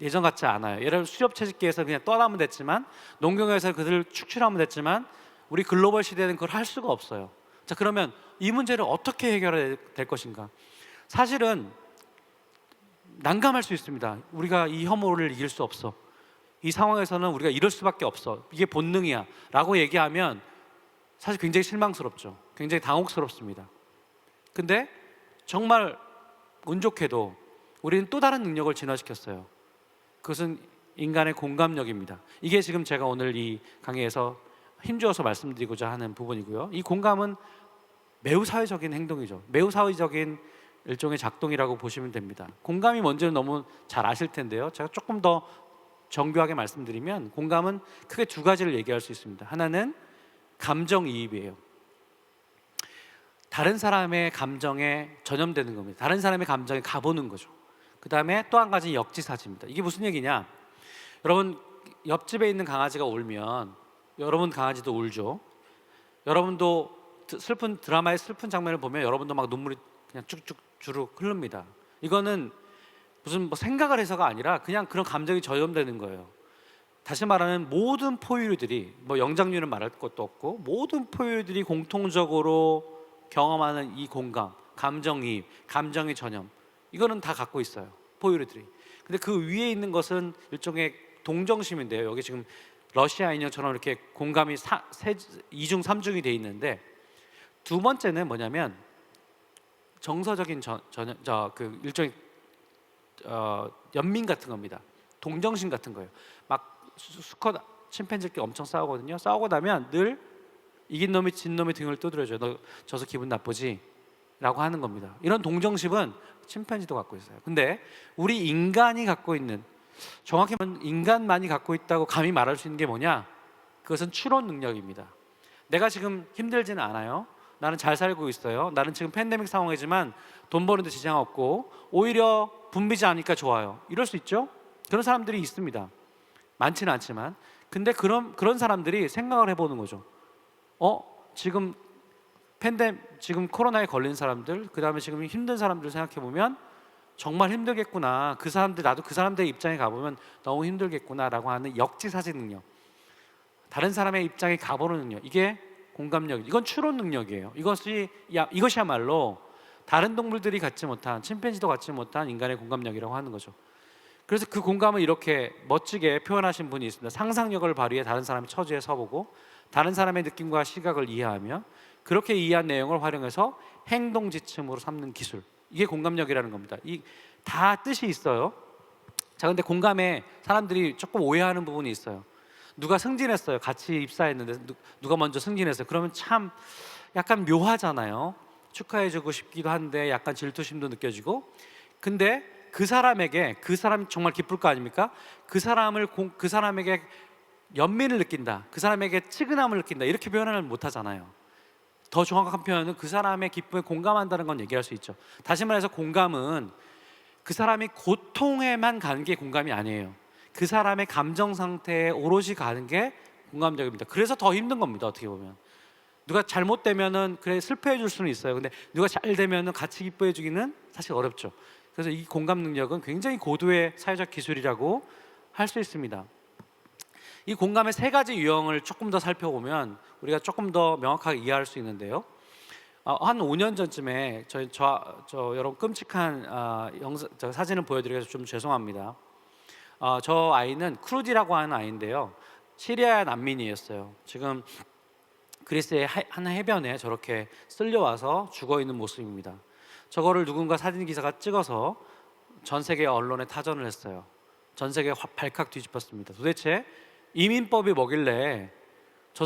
예전 같지 않아요. 예를 들어 수렵채집기에서 그냥 떠나면 됐지만 농경에서 그들을 축출하면 됐지만 우리 글로벌 시대는 그걸 할 수가 없어요. 자, 그러면 이 문제를 어떻게 해결해야 될 것인가? 사실은 난감할 수 있습니다. 우리가 이 혐오를 이길 수 없어. 이 상황에서는 우리가 이럴 수밖에 없어. 이게 본능이야 라고 얘기하면 사실 굉장히 실망스럽죠. 굉장히 당혹스럽습니다. 근데 정말 운 좋게도 우리는 또 다른 능력을 진화시켰어요. 그것은 인간의 공감력입니다. 이게 지금 제가 오늘 이 강의에서 힘주어서 말씀드리고자 하는 부분이고요. 이 공감은 매우 사회적인 행동이죠. 매우 사회적인 일종의 작동이라고 보시면 됩니다. 공감이 뭔지는 너무 잘 아실 텐데요. 제가 조금 더 정교하게 말씀드리면 공감은 크게 두 가지를 얘기할 수 있습니다. 하나는 감정이입이에요. 다른 사람의 감정에 전염되는 겁니다. 다른 사람의 감정에 가보는 거죠. 그 다음에 또 한 가지 역지사지입니다. 이게 무슨 얘기냐? 여러분, 옆집에 있는 강아지가 울면 여러분 강아지도 울죠. 여러분도 슬픈 드라마의 슬픈 장면을 보면 여러분도 막 눈물이 그냥 쭉쭉 주룩 흐릅니다. 이거는 무슨 뭐 생각을 해서가 아니라 그냥 그런 감정이 저염되는 거예요. 다시 말하면 모든 포유류들이, 뭐 영장류는 말할 것도 없고, 모든 포유류들이 공통적으로 경험하는 이 공감, 감정이입, 감정의 전염, 이거는 다 갖고 있어요, 포유류들이. 근데 그 위에 있는 것은 일종의 동정심인데요. 여기 지금 러시아 인형처럼 이렇게 공감이 2중, 3중이 돼 있는데, 두 번째는 뭐냐면 정서적인 그 일종의 연민 같은 겁니다. 동정심 같은 거예요. 막 수컷 침팬지끼리 엄청 싸우거든요. 싸우고 나면 늘 이긴 놈이 진 놈의 등을 두드려줘요. 너 져서 기분 나쁘지? 라고 하는 겁니다. 이런 동정심은 침팬지도 갖고 있어요. 근데 우리 인간이 갖고 있는, 정확히 말하면 인간만이 갖고 있다고 감히 말할 수 있는 게 뭐냐? 그것은 추론 능력입니다. 내가 지금 힘들지는 않아요. 나는 잘 살고 있어요. 나는 지금 팬데믹 상황이지만 돈 버는데 지장 없고 오히려 붐비지 않으니까 좋아요. 이럴 수 있죠? 그런 사람들이 있습니다. 많지는 않지만. 근데 그런 사람들이 생각을 해보는 거죠. 지금 지금 코로나에 걸린 사람들, 그 다음에 지금 힘든 사람들 생각해 보면 정말 힘들겠구나. 그 사람들, 나도 그 사람들의 입장에 가보면 너무 힘들겠구나라고 하는 역지사지 능력, 다른 사람의 입장에 가보는 능력, 이게 공감력, 이건 추론 능력이에요. 이것이야말로 다른 동물들이 갖지 못한, 침팬지도 갖지 못한 인간의 공감력이라고 하는 거죠. 그래서 그 공감을 이렇게 멋지게 표현하신 분이 있습니다. 상상력을 발휘해 다른 사람의 처지에 서보고 다른 사람의 느낌과 시각을 이해하며 그렇게 이해한 내용을 활용해서 행동 지침으로 삼는 기술, 이게 공감력이라는 겁니다. 이 다 뜻이 있어요. 자, 근데 공감에 사람들이 조금 오해하는 부분이 있어요. 누가 승진했어요. 같이 입사했는데 누가 먼저 승진했어요. 그러면 참 약간 묘하잖아요. 축하해주고 싶기도 한데 약간 질투심도 느껴지고. 근데 그 사람이 정말 기쁠 거 아닙니까? 그 사람에게 연민을 느낀다, 그 사람에게 측은함을 느낀다, 이렇게 표현을 못 하잖아요. 더 정확한 표현은 그 사람의 기쁨에 공감한다는 건 얘기할 수 있죠. 다시 말해서 공감은 그 사람이 고통에만 가는 게 공감이 아니에요. 그 사람의 감정 상태에 오롯이 가는 게 공감력입니다. 그래서 더 힘든 겁니다. 어떻게 보면 누가 잘못되면은 그래 슬퍼해 줄 수는 있어요. 근데 누가 잘 되면은 같이 기뻐해 주기는 사실 어렵죠. 그래서 이 공감 능력은 굉장히 고도의 사회적 기술이라고 할 수 있습니다. 이 공감의 세 가지 유형을 조금 더 살펴보면 우리가 조금 더 명확하게 이해할 수 있는데요. 한 5년 전쯤에 저 여러분 끔찍한 사진을 보여드려서 좀 죄송합니다. 저 아이는 크루디라고 하는 아이인데요. 시리아 난민이었어요. 지금 그리스의 한 해변에 저렇게 쓸려와서 죽어 있는 모습입니다. 저거를 누군가 사진 기사가 찍어서 전 세계 언론에 타전을 했어요. 전 세계 발칵 뒤집혔습니다. 도대체 이민법이 뭐길래 저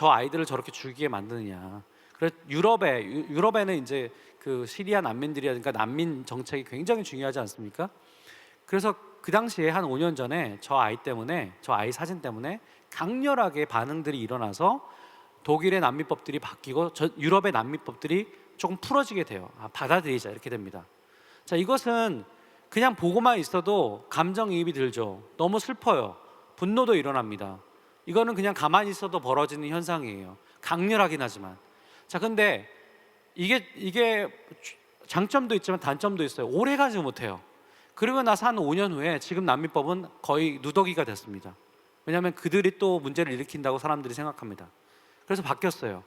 아이들을 저렇게 죽이게 만드느냐. 그래서 유럽에는 이제 그 시리아 난민들이라든가 난민 정책이 굉장히 중요하지 않습니까? 그래서 그 당시에 한 5년 전에 저 아이 사진 때문에 강렬하게 반응들이 일어나서 독일의 난민법들이 바뀌고 유럽의 난민법들이 조금 풀어지게 돼요. 받아들이자, 이렇게 됩니다. 자, 이것은 그냥 보고만 있어도 감정이입이 들죠. 너무 슬퍼요. 분노도 일어납니다. 이거는 그냥 가만히 있어도 벌어지는 현상이에요. 강렬하긴 하지만. 자, 근데 이게 장점도 있지만 단점도 있어요. 오래 가지 못해요. 그러고 나서 한 5년 후에 지금 난민법은 거의 누더기가 됐습니다. 왜냐하면 그들이 또 문제를 일으킨다고 사람들이 생각합니다. 그래서 바뀌었어요.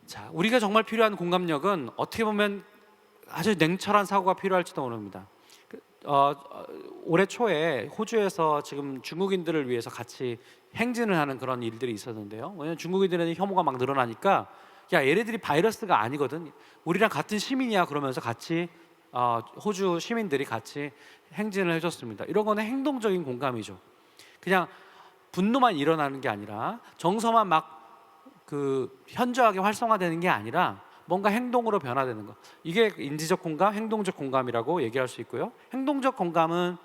자, 우리가 정말 필요한 공감력은 어떻게 보면 아주 냉철한 사고가 필요할지도 모릅니다. 올해 초에 호주에서 지금 중국인들을 위해서 같이 행진을 하는 그런 일들이 있었는데요. 왜냐하면 중국인들의 혐오가 막 늘어나니까 야 얘네들이 바이러스가 아니거든. 우리랑 같은 시민이야 그러면서 같이 호주 시민들이 같이 행진을 해줬습니다. 이런 거는 행동적인 공감이죠. 그냥 분노만 일어나는 게 아니라 정서만 막 그 현저하게 활성화되는 게 아니라 뭔가 행동으로 변화되는 거. 이게 인지적 공감, 행동적 공감이라고 얘기할 수 있고요. 행동적 공감은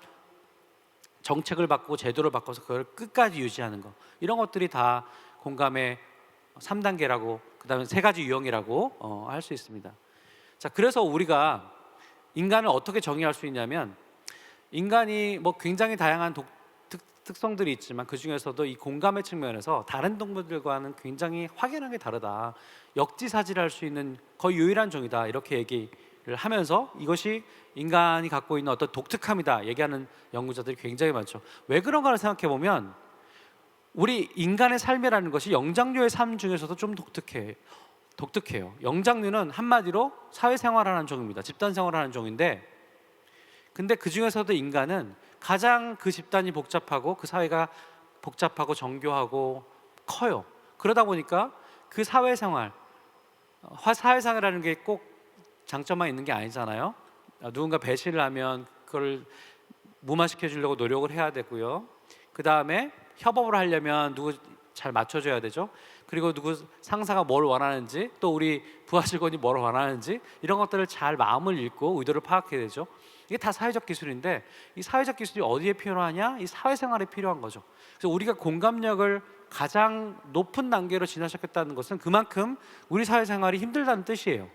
정책을 바꾸고 제도를 바꿔서 그걸 끝까지 유지하는 거. 이런 것들이 다 공감의 3단계라고 그다음에 3가지 유형이라고 할 수 있습니다. 자, 그래서 우리가 인간을 어떻게 정의할 수 있냐면 인간이 뭐 굉장히 다양한 특성들이 있지만 그 중에서도 이 공감의 측면에서 다른 동물들과는 굉장히 확연하게 다르다. 역지사지할 수 있는 거의 유일한 종이다. 이렇게 얘기를 하면서 이것이 인간이 갖고 있는 어떤 독특함이다. 얘기하는 연구자들이 굉장히 많죠. 왜 그런가를 생각해 보면 우리 인간의 삶이라는 것이 영장류의 삶 중에서도 좀 독특해요. 영장류는 한마디로 사회생활하는 종입니다. 집단생활하는 종인데 근데 그 중에서도 인간은 가장 그 집단이 복잡하고 그 사회가 복잡하고 정교하고 커요. 그러다 보니까 그 사회생활이라는 게 꼭 장점만 있는 게 아니잖아요. 누군가 배신을 하면 그걸 무마시켜 주려고 노력을 해야 되고요. 그 다음에 협업을 하려면 누구 잘 맞춰줘야 되죠. 그리고 누구 상사가 뭘 원하는지 또 우리 부하 직원이 뭘 원하는지 이런 것들을 잘 마음을 읽고 의도를 파악해야 되죠. 이게 다 사회적 기술인데 이 사회적 기술이 어디에 필요하냐? 이 사회생활에 필요한 거죠. 그래서 우리가 공감력을 가장 높은 단계로 진화시켰다는 것은 그만큼 우리 사회생활이 힘들다는 뜻이에요.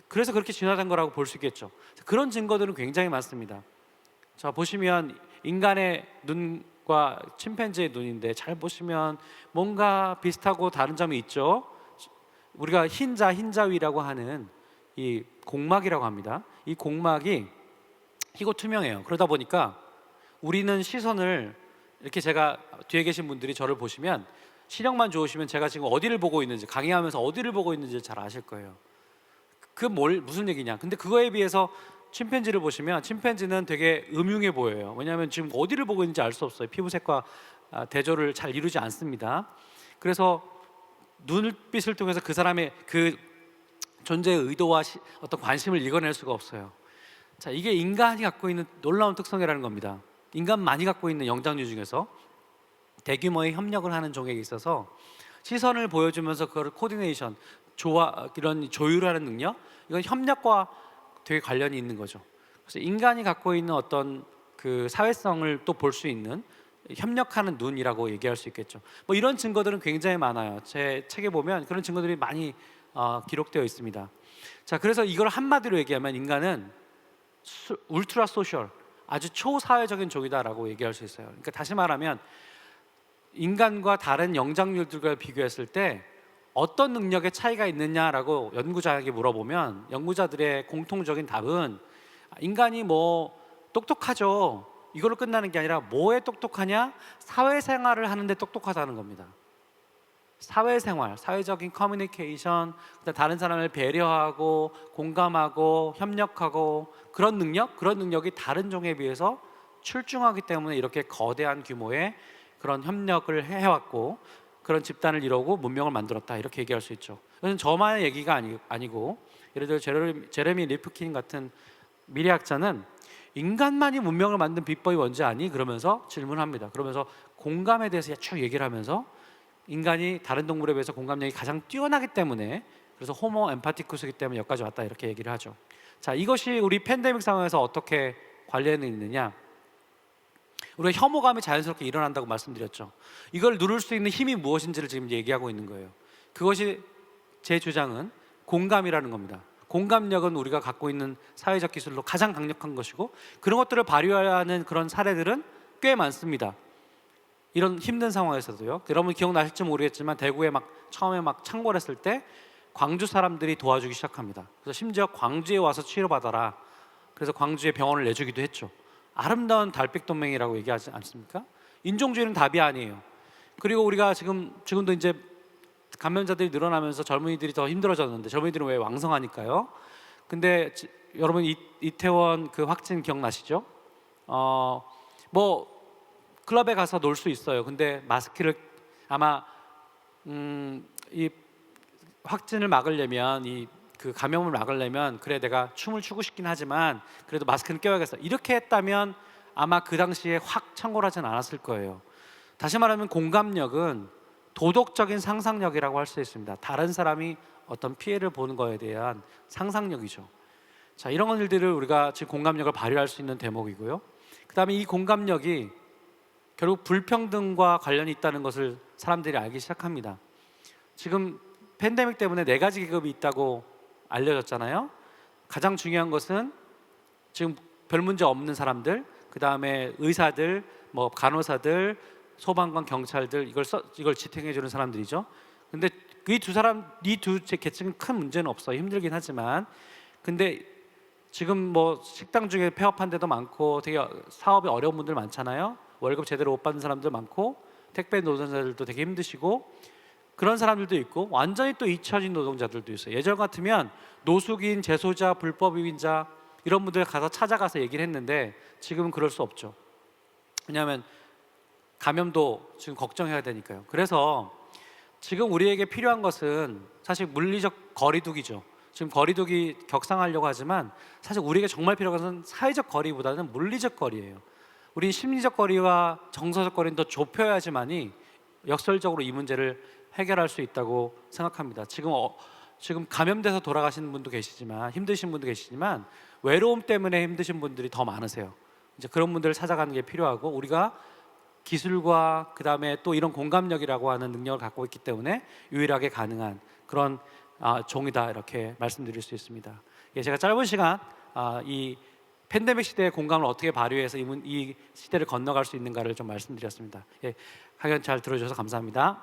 그래서 그렇게 진화된 거라고 볼 수 있겠죠. 그런 증거들은 굉장히 많습니다. 자, 보시면 인간의 눈과 침팬지의 눈인데 잘 보시면 뭔가 비슷하고 다른 점이 있죠. 우리가 흰자위라고 하는 이 공막이라고 합니다. 이 공막이 희고 투명해요. 그러다 보니까 우리는 시선을 이렇게 제가 뒤에 계신 분들이 저를 보시면 시력만 좋으시면 제가 지금 어디를 보고 있는지 강의하면서 어디를 보고 있는지 잘 아실 거예요. 무슨 얘기냐? 근데 그거에 비해서 침팬지를 보시면 침팬지는 되게 음흉해 보여요. 왜냐하면 지금 어디를 보고 있는지 알 수 없어요. 피부색과 대조를 잘 이루지 않습니다. 그래서 눈빛을 통해서 그 사람의 그 존재의 의도와 어떤 관심을 읽어낼 수가 없어요. 자, 이게 인간이 갖고 있는 놀라운 특성이라는 겁니다. 인간만이 갖고 있는 영장류 중에서 대규모의 협력을 하는 종에게 있어서 시선을 보여주면서 그걸 코디네이션, 이런 조율하는 능력, 이건 협력과 되게 관련이 있는 거죠. 그래서 인간이 갖고 있는 어떤 그 사회성을 또 볼 수 있는 협력하는 눈이라고 얘기할 수 있겠죠. 뭐 이런 증거들은 굉장히 많아요. 제 책에 보면 그런 증거들이 많이 기록되어 있습니다. 자, 그래서 이걸 한마디로 얘기하면 인간은 울트라 소셜, 아주 초사회적인 종이다라고 얘기할 수 있어요. 그러니까 다시 말하면 인간과 다른 영장류들과 비교했을 때 어떤 능력의 차이가 있느냐라고 연구자에게 물어보면 연구자들의 공통적인 답은 인간이 뭐 똑똑하죠. 이걸로 끝나는 게 아니라 뭐에 똑똑하냐? 사회생활을 하는데 똑똑하다는 겁니다. 사회생활, 사회적인 커뮤니케이션, 다른 사람을 배려하고 공감하고 협력하고 그런 능력이 다른 종에 비해서 출중하기 때문에 이렇게 거대한 규모의 그런 협력을 해왔고 그런 집단을 이루고 문명을 만들었다 이렇게 얘기할 수 있죠. 이것은 저만의 얘기가 아니고 예를 들어 제레미 리프킨 같은 미래학자는 인간만이 문명을 만든 비법이 뭔지 아니? 그러면서 질문합니다. 그러면서 공감에 대해서 쭉 얘기를 하면서 인간이 다른 동물에 비해서 공감력이 가장 뛰어나기 때문에 그래서 호모 엠파티쿠스이기 때문에 여기까지 왔다 이렇게 얘기를 하죠. 자, 이것이 우리 팬데믹 상황에서 어떻게 관련이 있느냐? 우리가 혐오감이 자연스럽게 일어난다고 말씀드렸죠. 이걸 누를 수 있는 힘이 무엇인지를 지금 얘기하고 있는 거예요. 그것이 제 주장은 공감이라는 겁니다. 공감력은 우리가 갖고 있는 사회적 기술로 가장 강력한 것이고 그런 것들을 발휘하는 그런 사례들은 꽤 많습니다. 이런 힘든 상황에서도요. 여러분 기억나실지 모르겠지만 대구에 처음에 창궐 했을 때 광주 사람들이 도와주기 시작합니다. 그래서 심지어 광주에 와서 치료받아라. 그래서 광주에 병원을 내주기도 했죠. 아름다운 달빛 동맹이라고 얘기하지 않습니까? 인종주의는 답이 아니에요. 그리고 우리가 지금도 이제 감염자들이 늘어나면서 젊은이들이 더 힘들어졌는데 젊은이들은 왜 왕성하니까요. 근데 여러분 이태원 그 확진 기억나시죠? 뭐 클럽에 가서 놀 수 있어요. 근데 마스크를 아마 이 확진을 막으려면 그 감염을 막으려면 그래 내가 춤을 추고 싶긴 하지만 그래도 마스크는 껴야겠어. 이렇게 했다면 아마 그 당시에 확 창궐 하진 않았을 거예요. 다시 말하면 공감력은 도덕적인 상상력이라고 할 수 있습니다. 다른 사람이 어떤 피해를 보는 거에 대한 상상력이죠. 자, 이런 일들을 우리가 지금 공감력을 발휘할 수 있는 대목이고요. 그다음에 이 공감력이 결국 불평등과 관련이 있다는 것을 사람들이 알기 시작합니다. 지금 팬데믹 때문에 4가지 계급이 있다고 알려졌잖아요. 가장 중요한 것은 지금 별 문제 없는 사람들, 그 다음에 의사들, 뭐 간호사들, 소방관, 경찰들 이걸 지탱해 주는 사람들이죠. 근데 이 두 계층은 큰 문제는 없어요. 힘들긴 하지만. 근데 지금 뭐 식당 중에 폐업한 데도 많고 되게 사업이 어려운 분들 많잖아요. 월급 제대로 못 받는 사람들 많고 택배 노동자들도 되게 힘드시고 그런 사람들도 있고 완전히 또 잊혀진 노동자들도 있어요. 예전 같으면 노숙인, 재소자, 불법 유인자 이런 분들 가서 찾아가서 얘기를 했는데 지금은 그럴 수 없죠. 왜냐하면 감염도 지금 걱정해야 되니까요. 그래서 지금 우리에게 필요한 것은 사실 물리적 거리두기죠. 지금 거리두기 격상하려고 하지만 사실 우리에게 정말 필요한 것은 사회적 거리보다는 물리적 거리예요. 우린 심리적 거리와 정서적 거리는 더 좁혀야지만이 역설적으로 이 문제를 해결할 수 있다고 생각합니다. 지금 감염돼서 돌아가시는 분도 계시지만 힘드신 분도 계시지만 외로움 때문에 힘드신 분들이 더 많으세요. 이제 그런 분들을 찾아가는 게 필요하고 우리가 기술과 그 다음에 또 이런 공감력이라고 하는 능력을 갖고 있기 때문에 유일하게 가능한 그런 종이다 이렇게 말씀드릴 수 있습니다. 예, 제가 짧은 시간 이 팬데믹 시대의 공감을 어떻게 발휘해서 이 시대를 건너갈 수 있는가를 좀 말씀드렸습니다. 예, 강연 잘 들어주셔서 감사합니다.